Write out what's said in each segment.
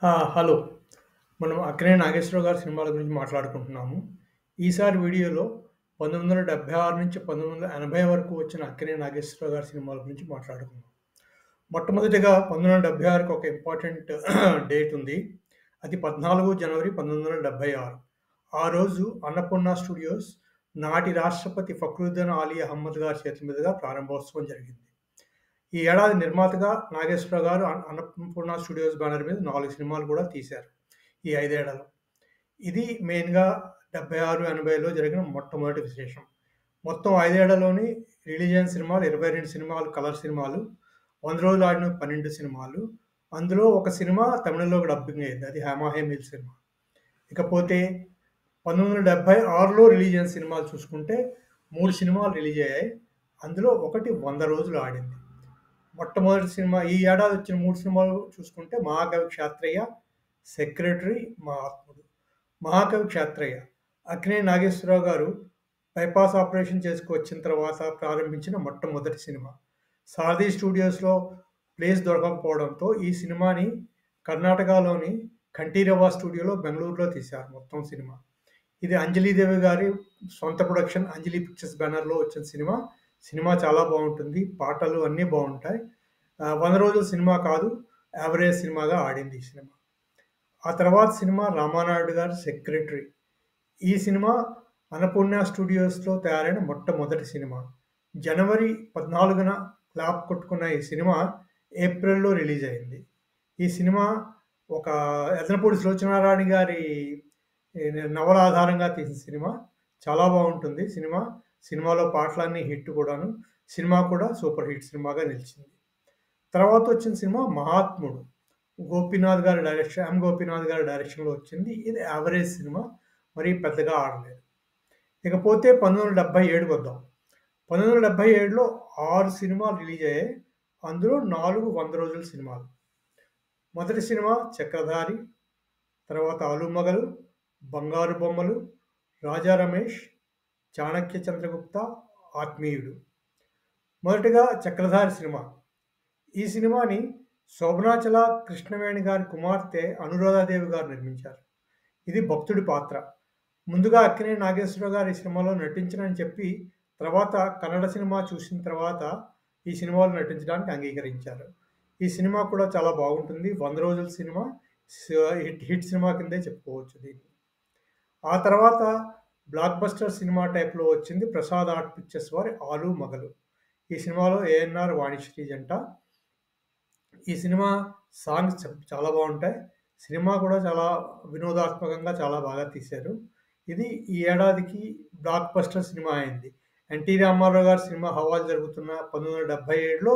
Hello. మనం 'అక్కినేని నాగేశ్వరరావు' గారి సినిమాల గురించి మాట్లాడుకుంటున్నాము. ఈసారి వీడియోలో 1976 నుంచి 1980 వరకు వచ్చిన 'అక్కినేని నాగేశ్వరరావు' గారి సినిమాల గురించి మాట్లాడుకుందాం. మొట్టమొదటిగా 1976కి ఒక ఇంపార్టెంట్ డేట్ ఉంది. అది 14 జనవరి 1976. ఆ రోజు అన్నపూర్ణ స్టూడియోస్ నాటి రాష్ట్రపతి ఫక్రుద్దీన్ ఆలీ అహ్మద్ గారి చేతుల మీదుగా ప్రారంభోత్సవం జరిగింది. ఈ ఏడాది నిర్మాతగా నాగేశ్వరరావు గారు అన్నపూర్ణ స్టూడియోస్ బ్యానర్ మీద 4 సినిమాలు కూడా తీశారు ఈ 5 ఏళ్లలో. ఇది మెయిన్‌గా 76, 80లో జరిగిన మొట్టమొదటి విశేషం. మొత్తం 5 ఏళ్లలోని రిలీజ్ అయిన సినిమాలు 22 సినిమాలు కలర్ సినిమాలు, 100 రోజులు ఆడిన 12 సినిమాలు. అందులో ఒక సినిమా తమిళంలోకి డబ్బింగ్ అయింది. అది 'హేమాహే' సినిమా. ఇకపోతే 1976లో రిలీజ్ అయిన సినిమాలు చూసుకుంటే 3 సినిమాలు రిలీజ్ అయ్యాయి. అందులో ఒకటి 100 రోజులు ఆడింది. మొట్టమొదటి సినిమా ఈ ఏడాది వచ్చిన 3 సినిమాలు చూసుకుంటే 'మహాకవి క్షాత్రయ్య', 'సెక్రటరీ', 'మహాత్ముడు'. 'మహాకవి క్షాత్రయ్య' అక్కినేని నాగేశ్వరరావు గారు బైపాస్ ఆపరేషన్ చేసుకొచ్చిన తర్వాత ప్రారంభించిన మొట్టమొదటి సినిమా. సారథి స్టూడియోస్‌లో ప్లేస్ దొరకకపోవడంతో ఈ సినిమాని కర్ణాటకలోని కంఠీరవ స్టూడియోలో బెంగుళూరులో తీశారు మొత్తం సినిమా. ఇది అంజలీదేవి గారి సొంత ప్రొడక్షన్ అంజలి పిక్చర్స్ బ్యానర్‌లో వచ్చిన సినిమా. సినిమా చాలా బావుంటుంది. పాటలు అన్నీ బావుంటాయి. 100 రోజుల సినిమా కాదు. యావరేజ్ సినిమాగా ఆడింది ఈ సినిమా. ఆ తర్వాత సినిమా రామానాయుడు గారి 'సెక్రటరీ'. ఈ సినిమా అన్నపూర్ణ స్టూడియోస్‌లో తయారైన మొట్టమొదటి సినిమా. జనవరి 14న క్లాప్ కొట్టుకున్న ఈ సినిమా ఏప్రిల్‌లో రిలీజ్ అయింది. ఈ సినిమా ఒక యదనపూడి సులోచనారాణి గారి నవల ఆధారంగా తీసిన సినిమా. చాలా బావుంటుంది సినిమా. సినిమాలో పాటలన్నీ హిట్ కూడాను. సినిమా కూడా సూపర్ హిట్ సినిమాగా నిలిచింది. తర్వాత వచ్చిన సినిమా 'మహాత్ముడు'. గోపీనాథ్ గారి డైరెక్షన్, గోపీనాథ్ గారి డైరెక్షన్‌లో వచ్చింది. ఇది యావరేజ్ సినిమా. మరీ పెద్దగా ఆడలేదు. ఇకపోతే 1977 వద్దాం. 1977లో 6 సినిమాలు రిలీజ్ అయ్యాయి. అందులో 4 100 రోజుల సినిమాలు. మొదటి సినిమా 'చక్రధారి', తర్వాత 'ఆలుమగలు', 'బంగారు బొమ్మలు', 'రాజా రమేష్', 'చాణక్య చంద్రగుప్త', 'ఆత్మీయుడు'. మొదటగా 'చక్రధారి' సినిమా. ఈ సినిమాని శోభనాచల కృష్ణవేణి గారి కుమార్తె అనురాధాదేవి గారు నిర్మించారు. ఇది భక్తుడి పాత్ర. ముందుగా అక్కినేని నాగేశ్వరరావు గారు ఈ సినిమాలో నటించనని చెప్పి, తర్వాత కన్నడ సినిమా చూసిన తర్వాత ఈ సినిమాలో నటించడానికి అంగీకరించారు. ఈ సినిమా కూడా చాలా బాగుంటుంది. 100 రోజుల సినిమా. హిట్ సినిమా కిందే చెప్పుకోవచ్చు దీన్ని. ఆ తర్వాత బ్లాక్ బస్టర్ సినిమా టైప్‌లో వచ్చింది ప్రసాద్ ఆర్ట్ పిక్చర్స్ వారి 'ఆలు మగలు'. ఈ సినిమాలో ఏఎన్నార్, వాణిశ్రీ జంట. ఈ సినిమా సాంగ్స్ చాలా బావుంటాయి. సినిమా కూడా చాలా వినోదాత్మకంగా చాలా బాగా తీశారు. ఇది ఈ ఏడాదికి బ్లాక్ బస్టర్ సినిమా అయింది. ఎన్టీ రామారావు గారి సినిమా హవాలు జరుగుతున్న 1977లో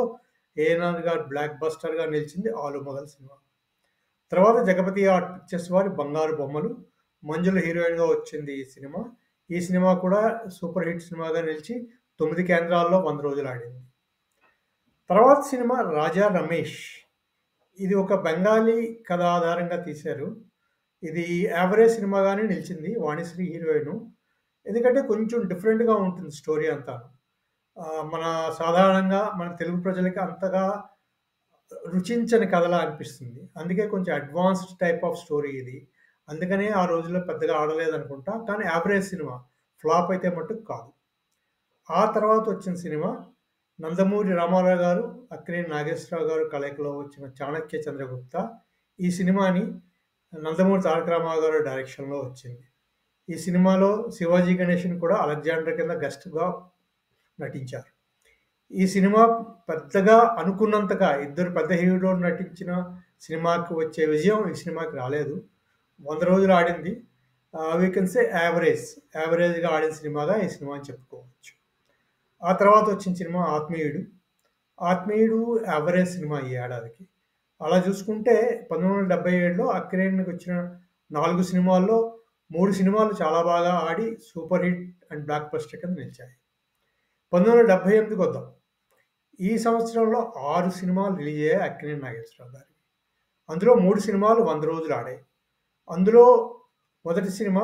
ఏఎన్నార్ గారు బ్లాక్ బస్టర్‌గా నిలిచింది 'ఆలు మగల్' సినిమా. తర్వాత జగపతి ఆర్ట్ పిక్చర్స్ వారి 'బంగారు బొమ్మలు'. మంజుల హీరోయిన్‌గా వచ్చింది ఈ సినిమా. ఈ సినిమా కూడా సూపర్ హిట్ సినిమాగా నిలిచి 9 కేంద్రాల్లో 100 రోజులు ఆడింది. తర్వాత సినిమా 'రాజా రమేష్'. ఇది ఒక బెంగాలీ కథ ఆధారంగా తీశారు. ఇది యావరేజ్ సినిమాగానే నిలిచింది. వాణిశ్రీ హీరోయిను. ఎందుకంటే కొంచెం డిఫరెంట్‌గా ఉంటుంది స్టోరీ అంతా. మన సాధారణంగా మన తెలుగు ప్రజలకి అంతగా రుచించని కథలా అనిపిస్తుంది. అందుకే కొంచెం అడ్వాన్స్డ్ టైప్ ఆఫ్ స్టోరీ ఇది. అందుకనే ఆ రోజుల్లో పెద్దగా ఆడలేదనుకుంటా. కానీ యావరేజ్ సినిమా. ఫ్లాప్ అయితే మట్టుకు కాదు. ఆ తర్వాత వచ్చిన సినిమా నందమూరి రామారావు గారు, అక్కినేని నాగేశ్వరరావు గారు కలయికలో వచ్చిన 'చాణక్య చంద్రగుప్త'. ఈ సినిమాని నందమూరి తారక రామారావు గారి డైరెక్షన్‌లో వచ్చింది. ఈ సినిమాలో శివాజీ గణేషన్ కూడా అలెగ్జాండర్ కింద గెస్ట్‌గా నటించారు. ఈ సినిమా పెద్దగా అనుకున్నంతగా ఇద్దరు పెద్ద హీరోలు నటించిన సినిమాకి వచ్చే విజయం ఈ సినిమాకి రాలేదు. 100 రోజులు ఆడింది. We can say average. యావరేజ్‌గా ఆడిన సినిమాగా ఈ సినిమాని చెప్పుకోవచ్చు. ఆ తర్వాత వచ్చిన సినిమా 'ఆత్మీయుడు'. 'ఆత్మీయుడు' యావరేజ్ సినిమా ఈ ఏడాదికి. అలా చూసుకుంటే 1977లో అక్కినేనికి వచ్చిన 4 సినిమాల్లో 3 సినిమాలు చాలా బాగా ఆడి super hit and blockbuster కింద నిలిచాయి. 1978కి వద్దాం. ఈ సంవత్సరంలో 6 సినిమాలు రిలీజ్ అయ్యాయి అక్కినేని నాగేశ్వరరావు గారివి. అందులో 3 సినిమాలు 100 రోజులు ఆడాయి. అందులో మొదటి సినిమా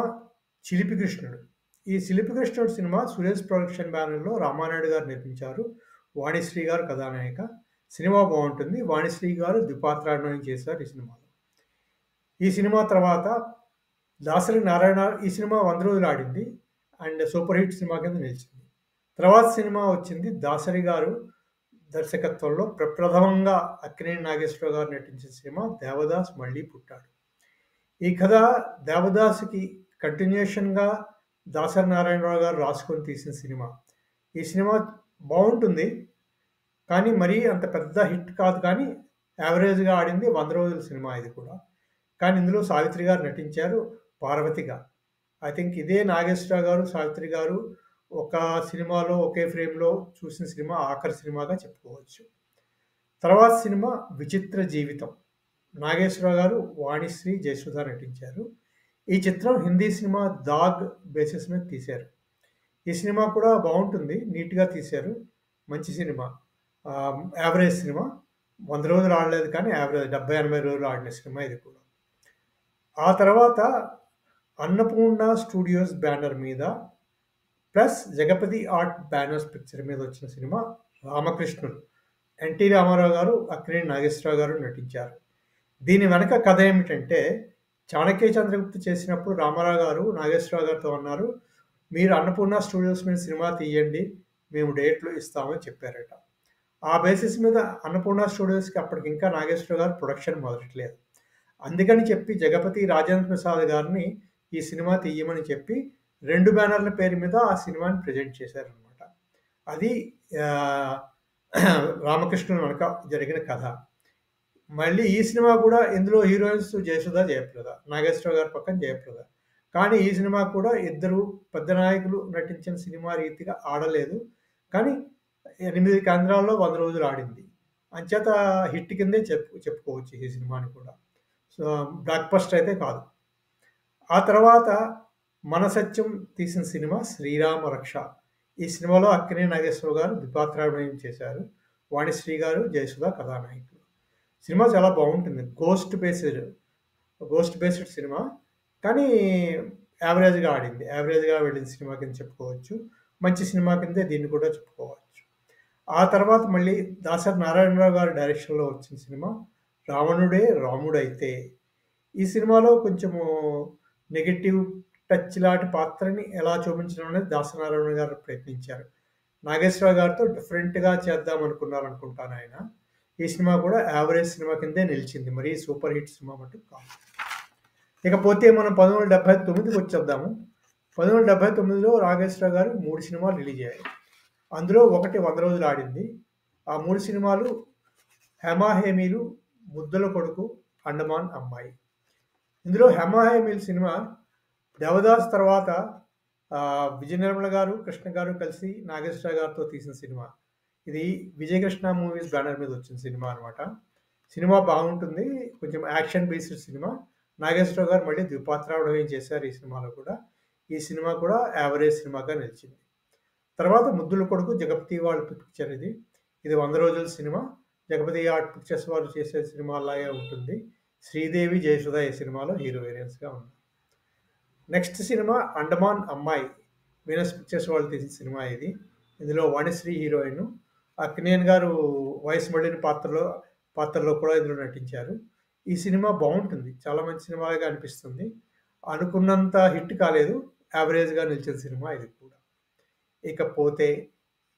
'చిలిపి కృష్ణుడు'. ఈ 'చిలిపి కృష్ణుడు' సినిమా సురేష్ ప్రొడక్షన్ బ్యానర్‌లో రామానాయుడు గారు నిర్మించారు. వాణిశ్రీ గారు కథానాయిక. సినిమా బావుంటుంది. వాణిశ్రీ గారు ద్విపాత్రాభినయం చేశారు ఈ సినిమాలో. ఈ సినిమా తర్వాత దాసరి నారాయణ ఈ సినిమా 100 రోజులు ఆడింది. అండ్ సూపర్ హిట్ సినిమా కింద నిలిచింది. తర్వాత సినిమా వచ్చింది దాసరి గారు దర్శకత్వంలో ప్రప్రథమంగా అక్కినేని నాగేశ్వరరావు గారు నటించిన సినిమా 'దేవదాస్ మళ్ళీ పుట్టాడు'. ఈ కథ దేవదాసుకి కంటిన్యూషన్‌గా దాసరి నారాయణరావు గారు రాసుకొని తీసిన సినిమా. ఈ సినిమా బావుంటుంది. కానీ మరీ అంత పెద్ద హిట్ కాదు కానీ యావరేజ్‌గా ఆడింది. 100 రోజుల సినిమా ఇది కూడా. కానీ ఇందులో సావిత్రి గారు నటించారు పార్వతిగా. ఐ థింక్ ఇదే నాగేశ్వరరావు గారు, సావిత్రి గారు ఒక సినిమాలో ఒకే ఫ్రేమ్‌లో చూసిన సినిమా ఆఖరి సినిమాగా చెప్పుకోవచ్చు. తర్వాత సినిమా 'విచిత్ర జీవితం'. నాగేశ్వరరావు గారు, వాణిశ్రీ, జయసుధ నటించారు. ఈ చిత్రం హిందీ సినిమా 'దాగ్' బేసిస్ మీద తీశారు. ఈ సినిమా కూడా బావుంటుంది. నీట్‌గా తీశారు. మంచి సినిమా. Average cinema. 100 రోజులు ఆడలేదు కానీ యావరేజ్ 70, 80 రోజులు ఆడిన సినిమా ఇది కూడా. ఆ తర్వాత అన్నపూర్ణ స్టూడియోస్ బ్యానర్ మీద plus Jagapathi art banners picture మీద వచ్చిన సినిమా 'రామకృష్ణుడు'. ఎన్టీ రామారావు గారు, అక్కినేని నాగేశ్వరరావు గారు నటించారు. దీని వెనక కథ ఏమిటంటే, చాణక్య చంద్రగుప్త చేసినప్పుడు రామారావు గారు నాగేశ్వరరావు గారితో అన్నారు, మీరు అన్నపూర్ణ స్టూడియోస్ మీద సినిమా తీయండి, మేము డేట్లు ఇస్తామని చెప్పారట. ఆ బేసిస్ మీద అన్నపూర్ణ స్టూడియోస్కి అప్పటికి ఇంకా నాగేశ్వరరావు గారు ప్రొడక్షన్ మొదలెట్టలేదు. అందుకని చెప్పి జగపతి రాజేంద్ర ప్రసాద్ గారిని ఈ సినిమా తీయమని చెప్పి 2 బ్యానర్ల పేరు మీద ఆ సినిమాని ప్రెజెంట్ చేశారనమాట. అది రామకృష్ణుని వెనక జరిగిన కథ. మళ్ళీ ఈ సినిమా కూడా ఇందులో హీరోయిన్స్ జయసుధ, జయప్రద. నాగేశ్వరరావు గారి పక్కన జయప్రద. కానీ ఈ సినిమా కూడా ఇద్దరు పెద్ద నాయకులు నటించిన సినిమా రీతిగా ఆడలేదు. కానీ 8 కేంద్రాల్లో 100 రోజులు ఆడింది. అంచేత హిట్ కిందే చెప్పుకోవచ్చు ఈ సినిమాని కూడా. సో, బ్లాక్ బస్టర్ అయితే కాదు. ఆ తర్వాత మన సత్యం తీసిన సినిమా 'శ్రీరామ రక్ష'. ఈ సినిమాలో అక్కినేని నాగేశ్వరరావు గారు ద్విపాత్రాభినయం చేశారు. వాణిశ్రీ గారు, జయసుధ కథానాయకులు. సినిమా చాలా బావుంటుంది. Ghost based cinema. కానీ యావరేజ్‌గా ఆడింది. యావరేజ్‌గా వెళ్ళిన సినిమా కింద చెప్పుకోవచ్చు. మంచి సినిమా కిందే దీన్ని కూడా చెప్పుకోవచ్చు. ఆ తర్వాత మళ్ళీ దాసరి నారాయణరావు గారి డైరెక్షన్‌లో వచ్చిన సినిమా 'రావణుడే రాముడైతే'. ఈ సినిమాలో కొంచెము నెగెటివ్ టచ్ లాంటి పాత్రని ఎలా చూపించడం అనేది దాసరి నారాయణ గారు ప్రయత్నించారు. నాగేశ్వరరావు గారితో డిఫరెంట్‌గా చేద్దాం అనుకున్నారనుకుంటాను ఆయన. ఈ సినిమా కూడా యావరేజ్ సినిమా కిందే నిలిచింది. మరీ సూపర్ హిట్ సినిమా మట్టుకు కాదు. ఇకపోతే మనం 1979కి వచ్చేద్దాము. 1979లో నాగేశ్వరరావు గారు 3 సినిమాలు రిలీజ్ అయ్యాయి. అందులో ఒకటి 100 రోజులు ఆడింది. ఆ 3 సినిమాలు 'హేమాహేమీలు', 'ముద్దుల కొడుకు', 'అండమాన్ అమ్మాయి'. ఇందులో 'హేమాహేమీలు' సినిమా దేవదాస్ తర్వాత విజయ నిర్మల గారు, కృష్ణ గారు కలిసి నాగేశ్వరరావు గారితో తీసిన సినిమా. ఇది విజయకృష్ణ మూవీస్ బ్యానర్ మీద వచ్చిన సినిమా అనమాట. సినిమా బాగుంటుంది. కొంచెం యాక్షన్ బేస్డ్ సినిమా. నాగేశ్వరరావు గారు మళ్ళీ ద్విపాత్రాభినయం చేశారు ఈ సినిమాలో కూడా. ఈ సినిమా కూడా యావరేజ్ సినిమాగా నిలిచింది. తర్వాత 'ముద్దుల కొడుకు' జగపతి వాళ్ళ పిక్చర్ ఇది. ఇది 100 రోజుల సినిమా. జగపతి ఆర్ట్ పిక్చర్స్ వారు చేసే సినిమాలాగే ఉంటుంది. శ్రీదేవి, జయసుధ ఈ సినిమాలో హీరో హీరోయిన్స్‌గా ఉన్నారు. నెక్స్ట్ సినిమా 'అండమాన్ అమ్మాయి'. వీనస్ పిక్చర్స్ వాళ్ళు తీసిన సినిమా ఇది. ఇందులో వాణిశ్రీ హీరోయిన్. అక్కినేని గారు వయసు మళ్ళిన పాత్రలో కూడా ఇందులో నటించారు. ఈ సినిమా బావుంటుంది. చాలా మంచి సినిమాగా అనిపిస్తుంది. అనుకున్నంత హిట్ కాలేదు. యావరేజ్‌గా నిలిచిన సినిమా ఇది కూడా. ఇకపోతే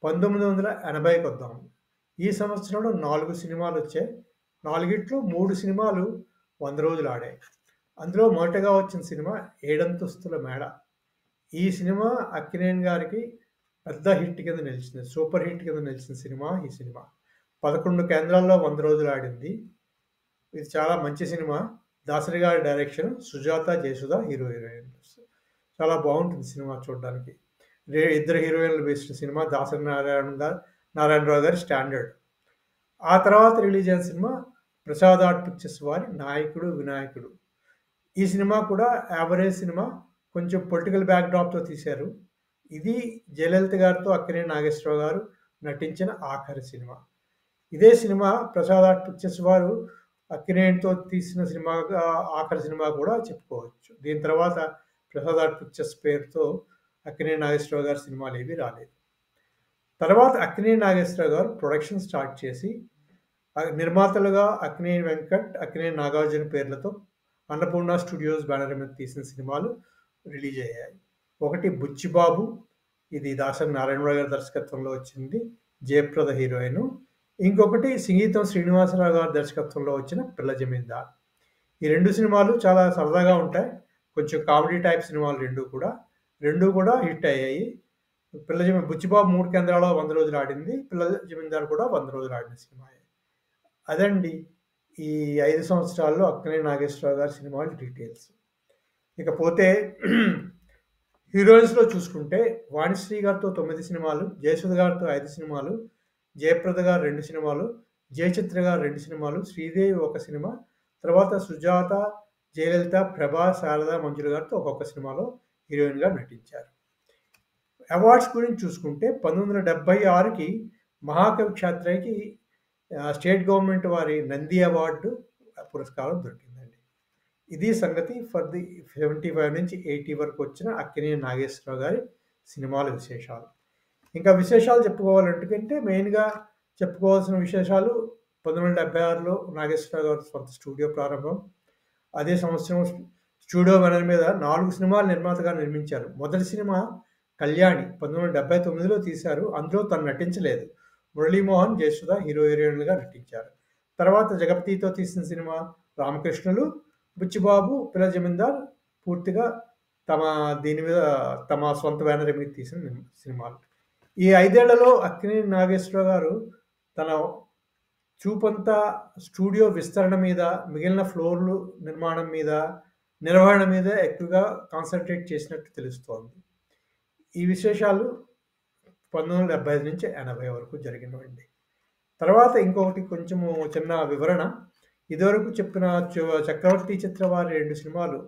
1980కి వద్దాం. ఈ సంవత్సరంలో 4 సినిమాలొచ్చాయి. 4గిట్లో 3 సినిమాలు 100 రోజులు ఆడాయి. అందులో మొదటగా వచ్చిన సినిమా 'ఏడంతస్తుల మేడ'. ఈ సినిమా అక్కినేని గారికి పెద్ద హిట్ కింద నిలిచింది. సూపర్ హిట్ కింద నిలిచిన సినిమా ఈ సినిమా. 11 కేంద్రాల్లో 100 రోజులు ఆడింది. ఇది చాలా మంచి సినిమా. దాసరి గారి డైరెక్షన్. సుజాత, జయసుధ హీరోయిన్స్. చాలా బావుంటుంది సినిమా చూడడానికి. ఇద్దరు హీరోయిన్లు బేస్డ్ సినిమా. దాసరి నారాయణరావు గారి స్టాండర్డ్. ఆ తర్వాత రిలీజ్ అయిన సినిమా ప్రసాద్ ఆర్ట్ పిక్చర్స్ వారి 'నాయకుడు వినాయకుడు'. ఈ సినిమా కూడా యావరేజ్ సినిమా. కొంచెం పొలిటికల్ బ్యాక్‌డ్రాప్‌తో తీశారు. ఇది జయలలిత గారితో అక్కినేని నాగేశ్వరరావు గారు నటించిన ఆఖరి సినిమా. ఇదే సినిమా ప్రసాద్ ఆర్ట్ పిక్చర్స్ వారు అక్కినేనితో తీసిన సినిమాగా ఆఖరి సినిమా కూడా చెప్పుకోవచ్చు. దీని తర్వాత ప్రసాద్ ఆర్ట్ పిక్చర్స్ పేరుతో అక్కినేని నాగేశ్వరరావు గారి సినిమాలేవి రాలేదు. తర్వాత అక్కినేని నాగేశ్వరరావు గారు ప్రొడక్షన్ స్టార్ట్ చేసి నిర్మాతలుగా అక్కినేని వెంకట్, అక్కినేని నాగార్జున పేర్లతో అన్నపూర్ణ స్టూడియోస్ బ్యానర్ మీద తీసిన సినిమాలు రిలీజ్ అయ్యాయి. ఒకటి బుచ్చిబాబు, ఇది దాసరి నారాయణరావు గారి దర్శకత్వంలో వచ్చింది, జయప్రద హీరోయిన్. ఇంకొకటి సంగీతం శ్రీనివాసరావు గారి దర్శకత్వంలో వచ్చిన పిల్ల జమీందార్. ఈ 2 సినిమాలు చాలా సరదాగా ఉంటాయి. కొంచెం కామెడీ టైప్ సినిమాలు 2 కూడా హిట్ అయ్యాయి. బుచ్చిబాబు 3 కేంద్రాల్లో 100 రోజులు ఆడింది. పిల్ల జమీందార్ కూడా 100 రోజులు ఆడిన సినిమాయే. అదండి ఈ 5 సంవత్సరాల్లో అక్కినేని నాగేశ్వరరావు గారి సినిమాల డీటెయిల్స్. ఇకపోతే హీరోయిన్స్‌లో చూసుకుంటే వాణిశ్రీ గారితో 9 సినిమాలు, జయసుధ గారితో 5 సినిమాలు, జయప్రద గారు 2 సినిమాలు, జయచిత్ర గారు 2 సినిమాలు, శ్రీదేవి 1 సినిమా, తర్వాత సుజాత, జయలలిత, ప్రభ, శారద, మంజుల గారితో ఒక్కొక్క సినిమాలో హీరోయిన్‌గా నటించారు. అవార్డ్స్ గురించి చూసుకుంటే 1976కి మహాకవి క్షాత్రయ్యకి స్టేట్ గవర్నమెంట్ వారి నంది అవార్డు పురస్కారం దొరికిందండి. ఇది సంగతి ఫర్ ది 75 నుంచి 80 వరకు వచ్చిన అక్కినేని నాగేశ్వరరావు గారి సినిమాల విశేషాలు. ఇంకా విశేషాలు చెప్పుకోవాలంటే మెయిన్‌గా చెప్పుకోవాల్సిన విశేషాలు 1976లో నాగేశ్వరరావు గారి సొంత స్టూడియో ప్రారంభం. అదే సంవత్సరం స్టూడియో బ్యానర్ మీద 4 సినిమాలు నిర్మాతగా నిర్మించారు. మొదటి సినిమా కళ్యాణి 1979లో తీశారు. అందులో తను నటించలేదు. మురళీమోహన్, జయసుధ హీరో హీరోయిన్లుగా నటించారు. తర్వాత జగపతితో తీసిన సినిమా రామకృష్ణులు, బుచ్చిబాబు, పిల్ల జమీందార్ పూర్తిగా దీని మీద తమ సొంత బ్యానర్ మీద తీసిన సినిమాలు. ఈ 5 ఏళ్లలో అక్కినేని నాగేశ్వరరావు గారు తన చూపంతా స్టూడియో విస్తరణ మీద, మిగిలిన ఫ్లోర్లు నిర్మాణం మీద, నిర్వహణ మీద ఎక్కువగా కాన్సంట్రేట్ చేసినట్టు తెలుస్తోంది. ఈ విశేషాలు 1975 నుంచి 80 వరకు జరిగినవండి. తర్వాత ఇంకొకటి కొంచెము చిన్న వివరణ. ఇదివరకు చెప్పిన చక్రవర్తి చిత్ర వారి 2 సినిమాలు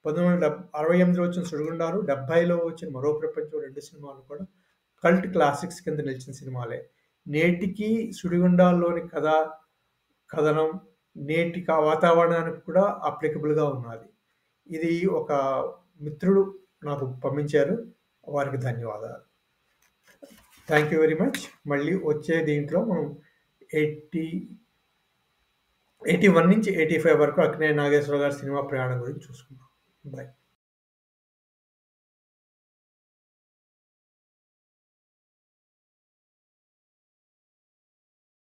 1968లో వచ్చిన సుడిగుండాలు, 70లో వచ్చిన మరో ప్రపంచం 2 సినిమాలు కూడా కల్ట్ క్లాసిక్స్ కింద నిలిచిన సినిమాలే. నేటికి సుడిగుండాల్లోని కథనం నేటి వాతావరణానికి కూడా అప్లికబుల్గా ఉన్నది. ఇది ఒక మిత్రుడు నాకు పంపించారు, వారికి ధన్యవాదాలు. Thank you very much. మళ్ళీ వచ్చే దీంట్లో మనం 81 నుంచి 85 వరకు అక్కినేని నాగేశ్వరరావు గారి సినిమా ప్రయాణం గురించి చూసుకుందాం. బాయ్.